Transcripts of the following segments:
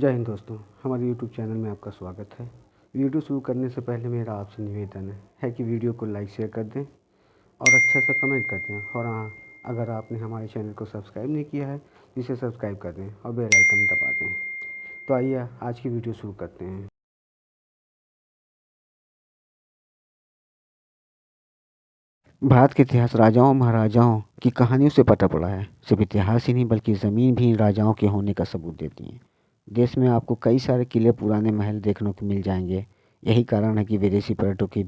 जय हिंद दोस्तों, हमारे यूट्यूब चैनल में आपका स्वागत है। वीडियो शुरू करने से पहले मेरा आपसे निवेदन है कि वीडियो को लाइक शेयर कर दें और अच्छा सा कमेंट कर दें। और हाँ, अगर आपने हमारे चैनल को सब्सक्राइब नहीं किया है तो इसे सब्सक्राइब कर दें और बेल आइकन दबा दें। तो आइए आज की वीडियो शुरू करते हैं। भारत के इतिहास राजाओं महाराजाओं की कहानियों से पता पड़ा है। सिर्फ इतिहास ही नहीं बल्कि ज़मीन भी इन राजाओं के होने का सबूत देती है। देश में आपको कई सारे किले पुराने महल देखने को मिल जाएंगे। यही कारण है कि विदेशी पर्यटकों की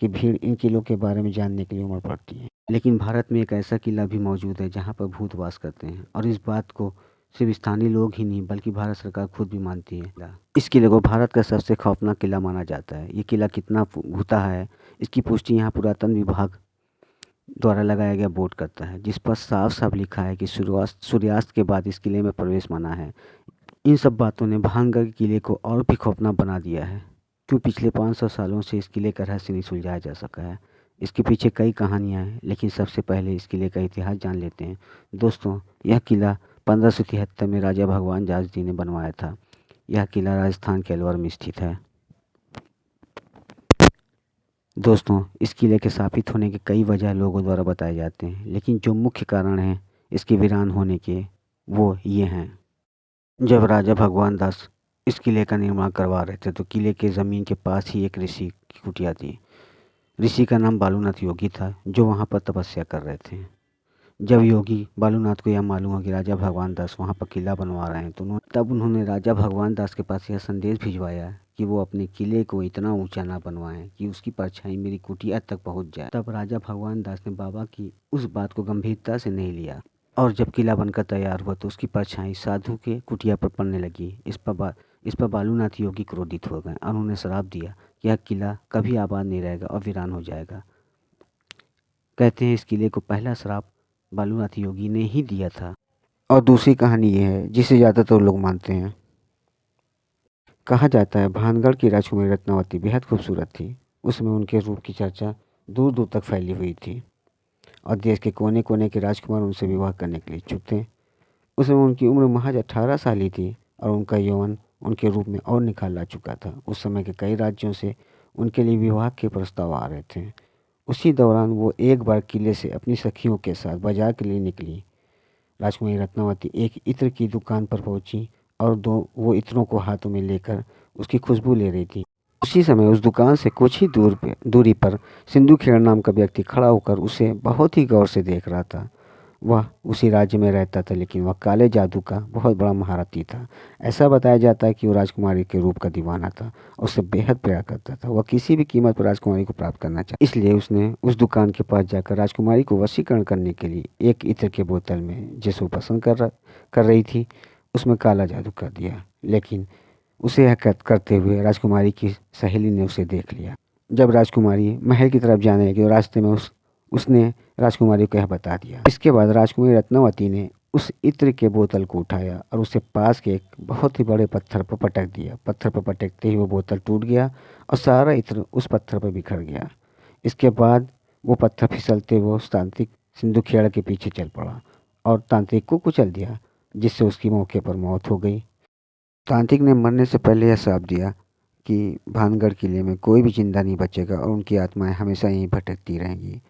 भीड़ इन किलों के बारे में जानने के लिए उमड़ पड़ती है। लेकिन भारत में एक ऐसा किला भी मौजूद है जहाँ पर भूत वास करते हैं, और इस बात को सिर्फ स्थानीय लोग ही नहीं बल्कि भारत सरकार खुद भी मानती है। इस किले को भारत का सबसे खौफनाक किला माना जाता है। ये किला कितना भूता है, इसकी पुष्टि यहाँ पुरातन विभाग द्वारा लगाया गया बोर्ड करता है, जिस पर साफ साफ लिखा है कि सूर्यास्त के बाद इस किले में प्रवेश मना है। इन सब बातों ने भानगढ़ किले को और भी खौफनाक बना दिया है, क्यों पिछले 500 सालों से इस किले का रहस्य नहीं सुलझाया जा सका है। इसके पीछे कई कहानियां हैं, लेकिन सबसे पहले इस किले का इतिहास जान लेते हैं। दोस्तों, यह किला 1573 में राजा भगवान दास जी ने बनवाया था। यह किला राजस्थान के अलवर में स्थित है। दोस्तों, इस किले के स्थापित होने के कई वजह लोगों द्वारा बताए जाते हैं, लेकिन जो मुख्य कारण हैं इसके वीरान होने के, वो ये हैं। जब राजा भगवान दास इस किले का निर्माण करवा रहे थे तो किले के ज़मीन के पास ही एक ऋषि की कुटिया थी। ऋषि का नाम बालूनाथ योगी था, जो वहाँ पर तपस्या कर रहे थे। जब योगी बालूनाथ को यह मालूम हो कि राजा भगवान दास वहाँ पर किला बनवा रहे हैं, तो तब उन्होंने राजा भगवान दास के पास यह संदेश भिजवाया कि वो अपने किले को इतना ऊंचा ना बनवाएं कि उसकी परछाई मेरी कुटिया तक पहुंच जाए। तब राजा भगवान दास ने बाबा की उस बात को गंभीरता से नहीं लिया, और जब किला बनकर तैयार हुआ तो उसकी परछाई साधु के कुटिया पर पड़ने लगी। इस पर बालूनाथ योगी क्रोधित हो गए और उन्होंने श्राप दिया कि यह किला कभी आबाद नहीं रहेगा और वीरान हो जाएगा। कहते हैं इस किले को पहला श्राप बालूनाथ योगी ने ही दिया था। और दूसरी कहानी ये है जिसे ज़्यादातर लोग मानते हैं। कहा जाता है भानगढ़ की राजकुमारी रत्नावती बेहद खूबसूरत थी। उसमें उनके रूप की चर्चा दूर दूर तक फैली हुई थी और देश के कोने कोने के राजकुमार उनसे विवाह करने के लिए इच्छुक थे। उस समय उनकी उम्र महज 18 साल ही थी और उनका यौवन उनके रूप में और निखार ला चुका था। उस समय के कई राज्यों से उनके लिए विवाह के प्रस्ताव आ रहे थे। उसी दौरान वो एक बार किले से अपनी सखियों के साथ बाजार के लिए निकली। राजकुमारी रत्नावती एक इत्र की दुकान पर पहुंची और वो इत्रों को हाथों में लेकर उसकी खुशबू ले रही थी। उसी समय उस दुकान से कुछ ही दूरी पर सिंधु खेड़ नाम का व्यक्ति खड़ा होकर उसे बहुत ही गौर से देख रहा था। वह उसी राज्य में रहता था, लेकिन वह काले जादू का बहुत बड़ा महारथी था। ऐसा बताया जाता है कि वो राजकुमारी के रूप का दीवाना था और उससे बेहद प्यार करता था। वह किसी भी कीमत पर राजकुमारी को प्राप्त करना चाहता, इसलिए उसने उस दुकान के पास जाकर राजकुमारी को वशीकरण करने के लिए एक इत्र के बोतल में, जिसे वो पसंद कर रही थी, उसमें काला जादू कर दिया। लेकिन उसे यह करते हुए राजकुमारी की सहेली ने उसे देख लिया। जब राजकुमारी महल की तरफ जाने लगी, रास्ते में उसने राजकुमारी को यह बता दिया। इसके बाद राजकुमारी रत्नावती ने उस इत्र के बोतल को उठाया और उसे पास के एक बहुत ही बड़े पत्थर पर पटक दिया। पत्थर पर पटकते ही वो बोतल टूट गया और सारा इत्र उस पत्थर पर बिखर गया। इसके बाद वो पत्थर फिसलते हुए उस तांत्रिक सिंधु खेड़ के पीछे चल पड़ा और तांत्रिक को कुचल दिया, जिससे उसकी मौके पर मौत हो गई। तांत्रिक ने मरने से पहले यह श्राप दिया कि भानगढ़ किले में कोई भी जिंदा नहीं बचेगा और उनकी आत्माएं हमेशा यहीं भटकती रहेंगी।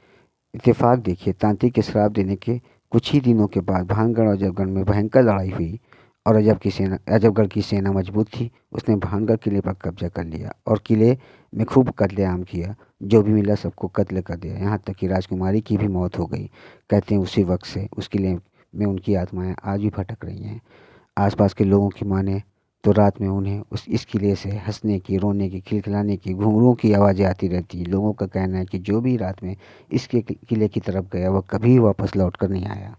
इत्तेफाक देखिए, तांत्रिक के श्राप देने के कुछ ही दिनों के बाद भानगढ़ और अजबगढ़ में भयंकर लड़ाई हुई और अजबगढ़ की सेना मजबूत थी। उसने भानगढ़ किले पर कब्जा कर लिया और किले में खूब कत्लेआम किया। जो भी मिला सबको कत्ल कर दिया, यहाँ तक कि राजकुमारी की भी मौत हो गई। कहते हैं उसी वक्त से उस किले में उनकी आत्माएं आज भी भटक रही हैं। आसपास के लोगों की माने तो रात में उन्हें इस किले से हंसने की, रोने की, खिलखिलाने की, घुंघरूओं की आवाज़ें आती रहती। लोगों का कहना है कि जो भी रात में इसके किले की तरफ गया वह कभी वापस लौट कर नहीं आया।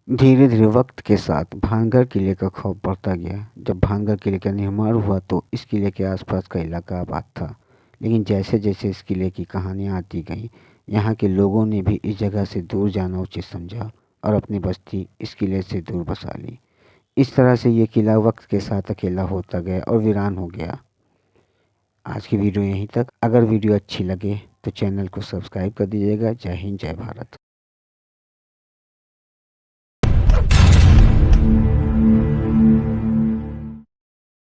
धीरे धीरे वक्त के साथ भानगढ़ किले का खौफ बढ़ता गया। जब भानगढ़ किले का निर्माण हुआ तो इस किले के आसपास का इलाका आबाद था, लेकिन जैसे जैसे इस किले की कहानियाँ आती गईं, यहाँ के लोगों ने भी इस जगह से दूर जाना उचित समझा और अपनी बस्ती इस किले से दूर बसा ली। इस तरह से ये किला वक्त के साथ अकेला होता गया और वीरान हो गया। आज की वीडियो यहीं तक। अगर वीडियो अच्छी लगे तो चैनल को सब्सक्राइब कर दीजिएगा। जय हिंद, जय भारत।